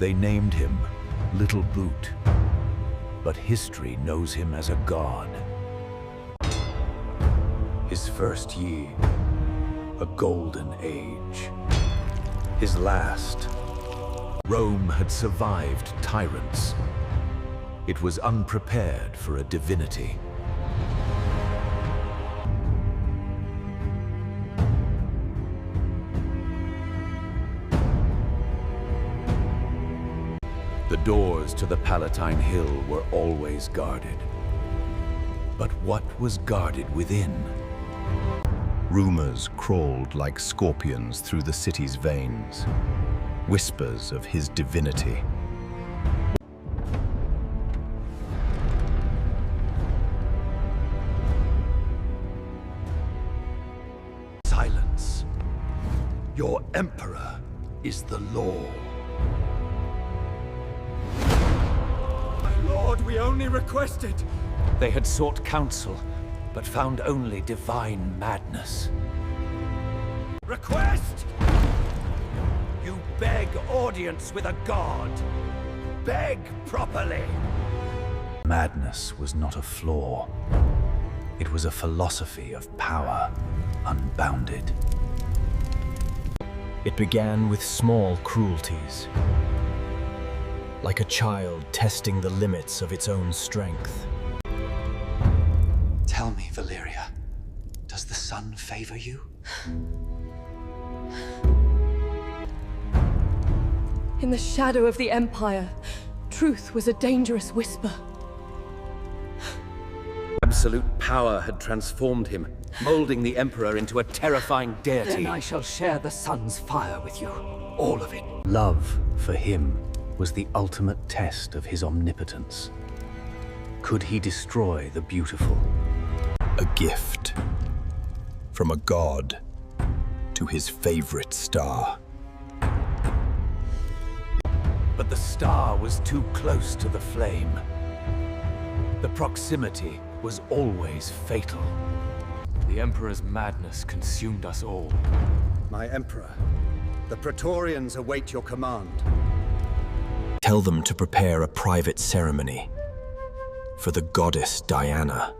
They named him Little Boot, but history knows him as a god. His first year, a golden age. His last, Rome had survived tyrants. It was unprepared for a divinity. The doors to the Palatine Hill were always guarded. But what was guarded within? Rumors crawled like scorpions through the city's veins. Whispers of his divinity. Silence. Your emperor is the law. My lord, we only requested. They had sought counsel, but found only divine madness. Request? You beg audience with a god. Beg properly. Madness was not a flaw. It was a philosophy of power, unbounded. It began with small cruelties, like a child testing the limits of its own strength. Tell me, Valeria, does the sun favor you? In the shadow of the Empire, truth was a dangerous whisper. Absolute power had transformed him, molding the Emperor into a terrifying deity. Then I shall share the sun's fire with you. All of it. Love, for him, was the ultimate test of his omnipotence. Could he destroy the beautiful? A gift from a god to his favorite star. But the star was too close to the flame. The proximity was always fatal. The Emperor's madness consumed us all. My Emperor, the Praetorians await your command. Tell them to prepare a private ceremony for the goddess Diana.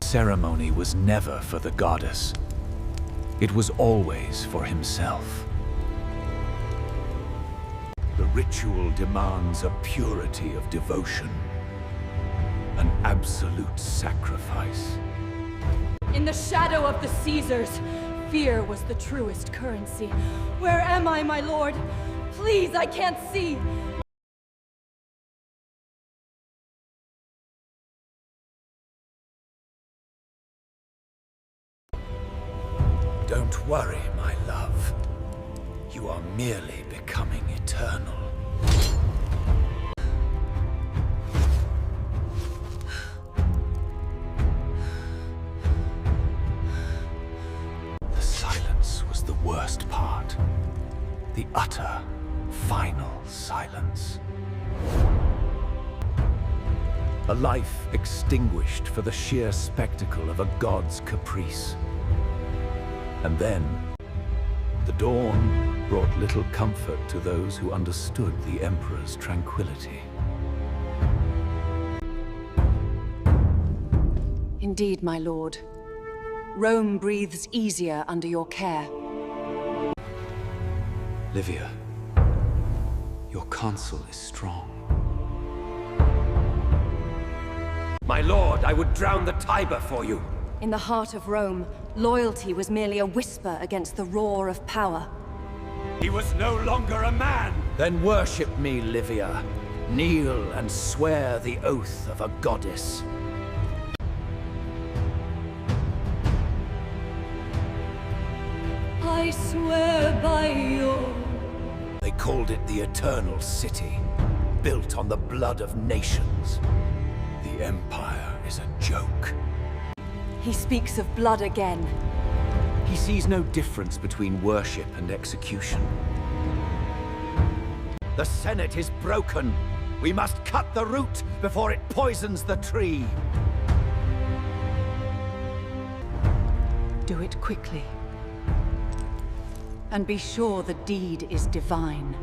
Ceremony was never for the goddess. It was always for himself. The ritual demands a purity of devotion, an absolute sacrifice. In the shadow of the Caesars, fear was the truest currency. Where am I, my lord? Please, I can't see. Don't worry, my love. You are merely becoming eternal. The silence was the worst part. The utter, final silence. A life extinguished for the sheer spectacle of a god's caprice. And then, the dawn brought little comfort to those who understood the Emperor's tranquility. Indeed, my lord. Rome breathes easier under your care. Livia, your counsel is strong. My lord, I would drown the Tiber for you. In the heart of Rome, loyalty was merely a whisper against the roar of power. He was no longer a man. Then worship me, Livia. Kneel and swear the oath of a goddess. I swear by your... They called it the Eternal City, built on the blood of nations. The Empire is a joke. He speaks of blood again. He sees no difference between worship and execution. The Senate is broken. We must cut the root before it poisons the tree. Do it quickly. and be sure the deed is divine.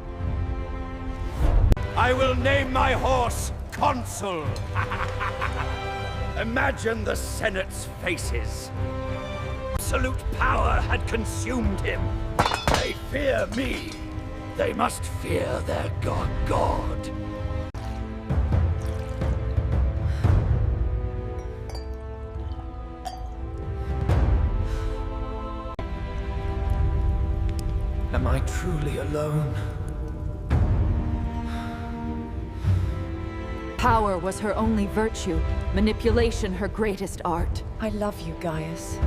I will name my horse Consul. Imagine the Senate's faces. Absolute power had consumed him. They fear me. They must fear their God. Am I truly alone? Power was her only virtue, manipulation her greatest art. I love you, Gaius.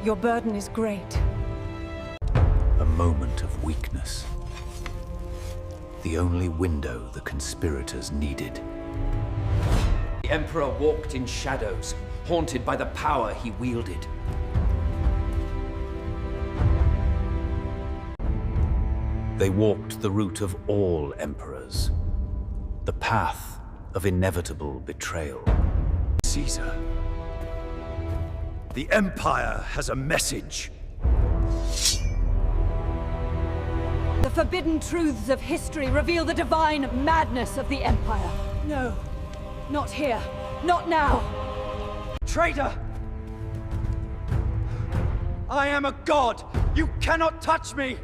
Your burden is great. A moment of weakness. The only window the conspirators needed. The Emperor walked in shadows, haunted by the power he wielded. They walked the route of all emperors. The path of inevitable betrayal. Caesar. The Empire has a message. The forbidden truths of history reveal the divine madness of the Empire. No, not here, not now. Traitor! I am a god! You cannot touch me!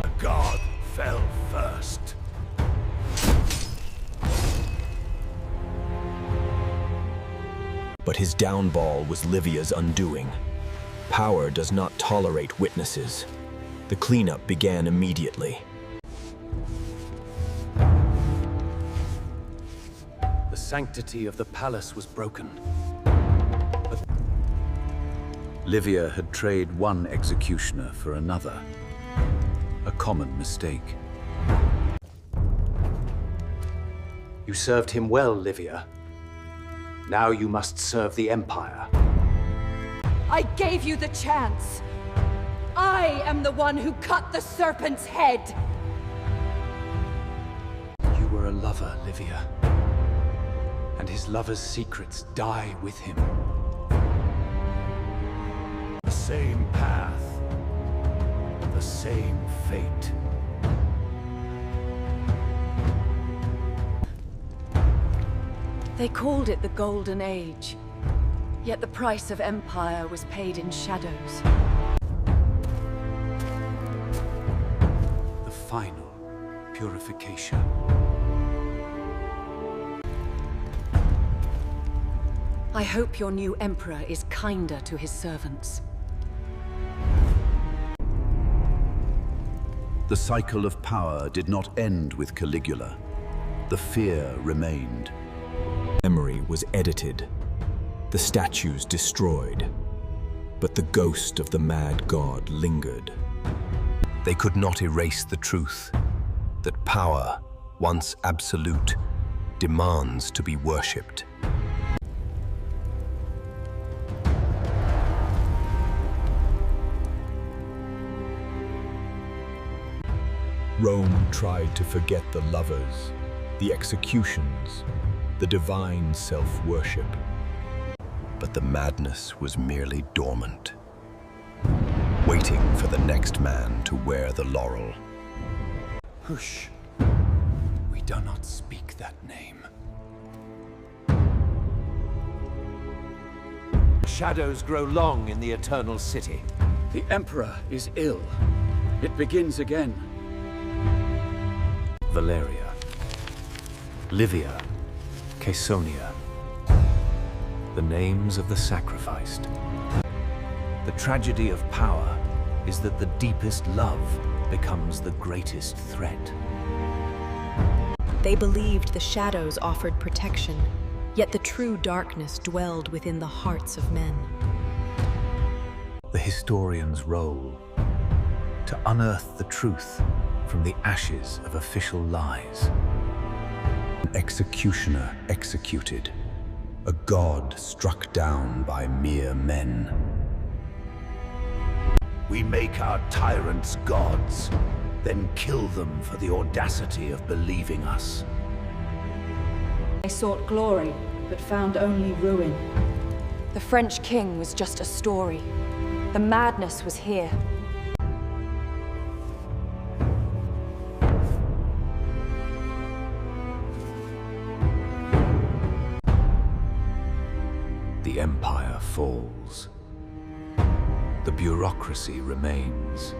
The god fell first. But his downfall was Livia's undoing. Power does not tolerate witnesses. The cleanup began immediately. The sanctity of the palace was broken. But Livia had traded one executioner for another. A common mistake. You served him well, Livia. Now you must serve the Empire. I gave you the chance. I am the one who cut the serpent's head. You were a lover, Livia. And his lover's secrets die with him. The same path. The same fate. They called it the Golden Age, yet the price of empire was paid in shadows. The final purification. I hope your new emperor is kinder to his servants. The cycle of power did not end with Caligula. The fear remained. Memory was edited, the statues destroyed, but the ghost of the mad god lingered. They could not erase the truth that power, once absolute, demands to be worshipped. Rome tried to forget the lovers, the executions, the divine self-worship. But the madness was merely dormant, waiting for the next man to wear the laurel. Hush. We do not speak that name. Shadows grow long in the Eternal City. The Emperor is ill. It begins again. Valeria. Livia. Caesonia. The names of the sacrificed. The tragedy of power is that the deepest love becomes the greatest threat. They believed the shadows offered protection, yet the true darkness dwelled within the hearts of men. The historian's role to unearth the truth from the ashes of official lies. An executioner executed, a god struck down by mere men. We make our tyrants gods, then kill them for the audacity of believing us. I sought glory, but found only ruin. The French king was just a story. The madness was here. the empire falls. The bureaucracy remains.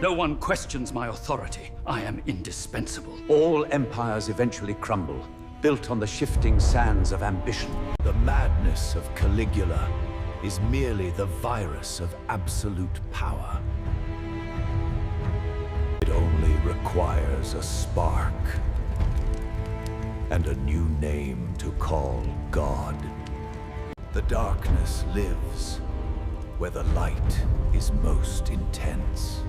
No one questions my authority. I am indispensable. All empires eventually crumble, built on the shifting sands of ambition. The madness of Caligula is merely the virus of absolute power. It only requires a spark and a new name to call God. The darkness lives where the light is most intense.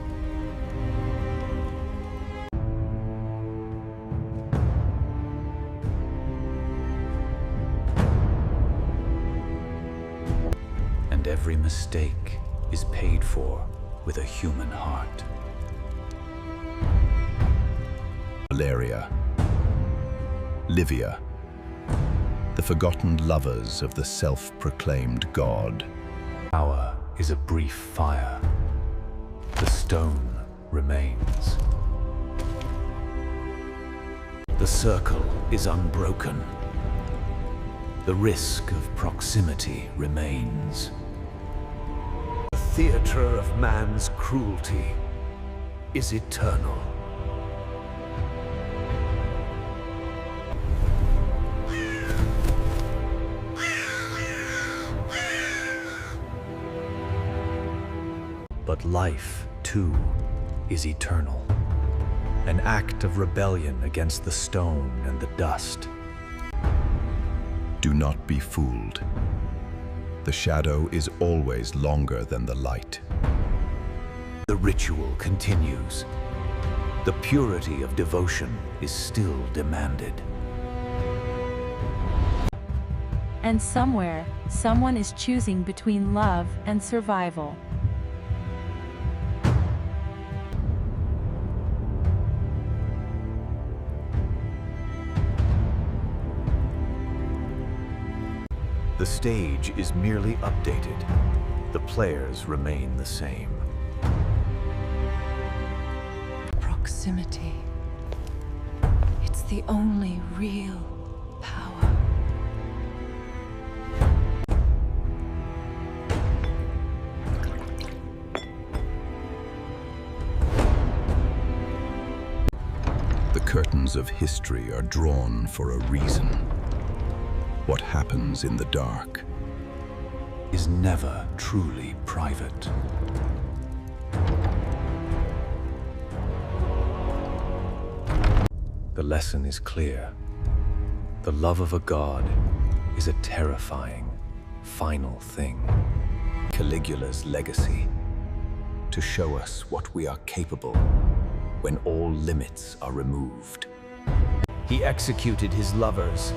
And every mistake is paid for with a human heart. Valeria, Livia, the forgotten lovers of the self-proclaimed god. Power is a brief fire. The stone remains. The circle is unbroken. The risk of proximity remains. The theater of man's cruelty is eternal. But life, too, is eternal. An act of rebellion against the stone and the dust. Do not be fooled. The shadow is always longer than the light. The ritual continues. The purity of devotion is still demanded. And somewhere, someone is choosing between love and survival. The stage is merely updated. The players remain the same. Proximity. It's the only real power. The curtains of history are drawn for a reason. What happens in the dark is never truly private. The lesson is clear. The love of a god is a terrifying, final thing. Caligula's legacy, to show us what we are capable when all limits are removed. He executed his lovers,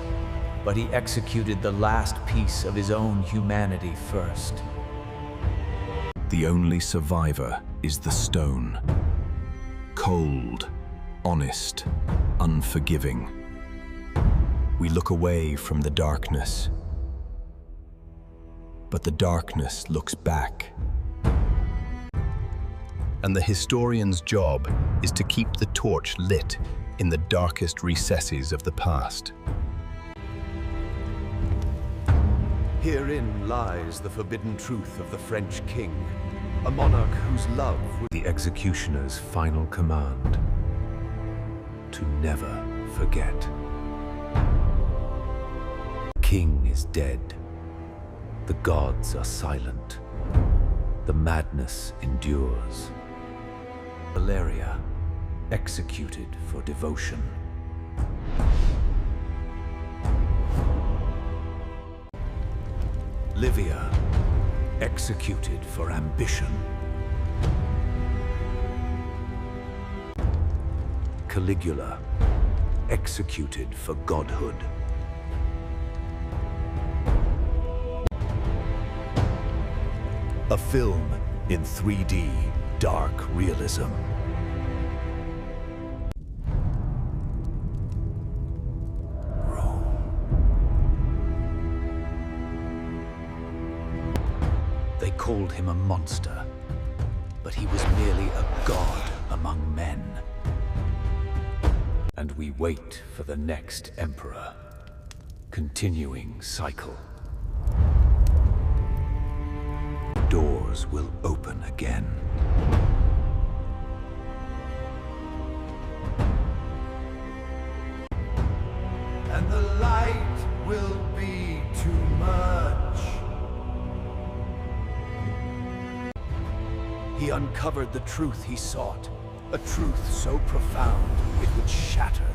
but he executed the last piece of his own humanity first. The only survivor is the stone. Cold, honest, unforgiving. We look away from the darkness, but the darkness looks back. And the historian's job is to keep the torch lit in the darkest recesses of the past. Herein lies the forbidden truth of the French king, a monarch whose love was the executioner's final command: to never forget. The king is dead. The gods are silent. The madness endures. Valeria, executed for devotion. Livia, executed for ambition. Caligula, executed for godhood. A film in 3D dark realism. They called him a monster, but he was merely a god among men. And we wait for the next emperor. Continuing cycle. doors will open again. And the light will be too much. He uncovered the truth he sought, a truth so profound it would shatter